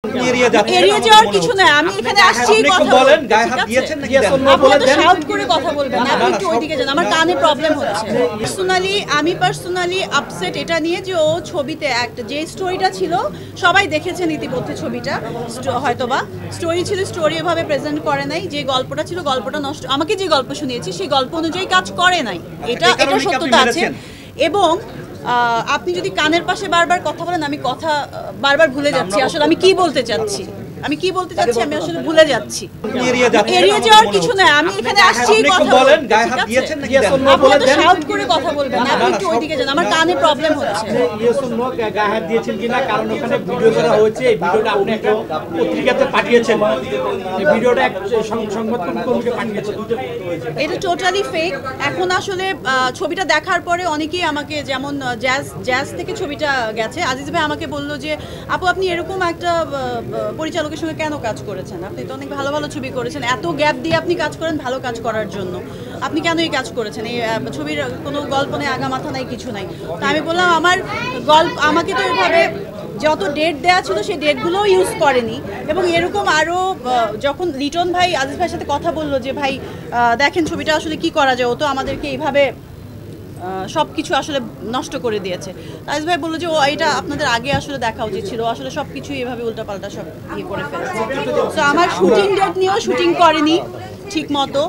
এড়িয়ে যাওয়ার কিছু না, আমি এখানে আসছি কথা বলেন, গায়ে হাত দিয়েছেন নাকি আপনি তো শাউট করে কথা বলবেন না, আপনি একটু ওইদিকে যান, আমার কানে প্রবলেম হচ্ছে। আমি পার্সোনালি আপসেট এটা নিয়ে যে ও ছবিতে একটা যে স্টোরিটা ছিল সবাই দেখেছেন ইতিমধ্যে, ছবিটা হয়তোবা স্টোরি ছিল, স্টোরি এভাবে প্রেজেন্ট করে নাই, যে গল্পটা ছিল গল্পটা নষ্ট, আমাকে যে গল্প শুনিয়েছি সেই গল্প অনুযায়ী কাজ করে নাই, এটা সত্যতা আছে। এবং আপনি যদি কানের পাশে বারবার কথা বলেন, আমি কথা বারবার ভুলে যাচ্ছি, আসলে আমি কি বলতে চাচ্ছি আমি আসলে ভুলে যাচ্ছি। এড়িয়ে যাওয়ার কিছু না, আমি এখানে আসছি কথা বলেন, গায়ে হাত দিয়েছেন নাকি আপনি তো শাউট করে কথা বলবেন না, আপনি একটু ওইদিকে যান, আমার কানে প্রবলেম হচ্ছে। ইয়েস অর নো, গায়ে হাত দিয়েছেন কিনা, কারণ ওখানে ভিডিও করা হয়েছে, এই ভিডিওটা আপনি একটা পত্রিকাতে পাঠিয়েছেন, এই ভিডিওটা এক সংবাদ কর্মীকে পাঠিয়েছেন, এটা টোটালি ফেক। এখন আসলে ছবিটা দেখার পরে অনেকেই আমাকে, যেমন জ্যাজ থেকে ছবিটা গেছে, আজিজ ভাই আমাকে বললো যে আপু আপনি এরকম একটা পরিচালকের সঙ্গে কেন কাজ করেছেন, আপনি তো অনেক ভালো ভালো ছবি করেছেন, এত গ্যাপ দিয়ে আপনি কাজ করেন ভালো কাজ করার জন্য, আপনি কেন এই কাজ করেছেন, এই ছবির কোনো গল্প নেই, আগা মাথা নাই, কিছু নাই। তো আমি বললাম আমার গল্প, আমাকে তো ওইভাবে যত ডেট দেওয়া ছিল সেই ডেটগুলোও ইউজ করেনি। এবং এরকম আরও যখন লিটন ভাই আজিজ ভাইয়ের সাথে কথা বললো যে ভাই দেখেন ছবিটা আসলে কি করা যায়, ও তো আমাদেরকে এইভাবে সব কিছু আসলে নষ্ট করে দিয়েছে, আজিজ ভাই বললো যে ও এটা আপনাদের আগে আসলে দেখা উচিত ছিল, আসলে সব কিছুই এভাবে উল্টাপাল্টা সব ইয়ে করে ফেলেছে। তো আমার শুটিং ডেট নিয়েও শুটিং করেনি ঠিক মতো।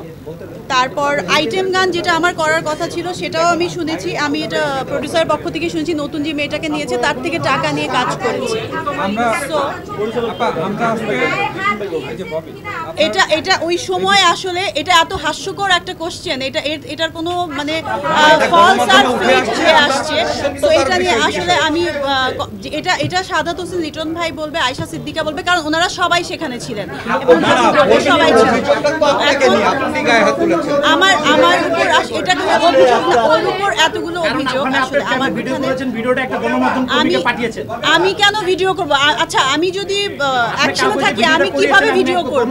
তারপর আইটেম গান যেটা আমার করার কথা ছিল সেটাও আমি শুনেছি, আমি এটা প্রডিউসার পক্ষ থেকে শুনেছি, নতুন যে মেয়েটাকে নিয়েছে তার থেকে টাকা নিয়ে কাজ করেছি। এটা ওই সময় আসলে এটা এত হাস্যকর একটা কোশ্চেন, এটার কোনো মানে ফলস আর ফেক হয়ে আসছে। তো এটা নিয়ে আসলে আমি এটা সাদাত হোসেন লিটন ভাই বলবে, আয়েশা সিদ্দিকা বলবে, কারণ ওনারা সবাই সেখানে ছিলেন এবং সবাই ছিলেন। আমার উপর এটা ওর উপর এতগুলো অভিযোগ, আসলে আমার আমি কেন ভিডিও করব? আচ্ছা আমি যদি অ্যাকশনে থাকি আমি কিভাবে ভিডিও করব?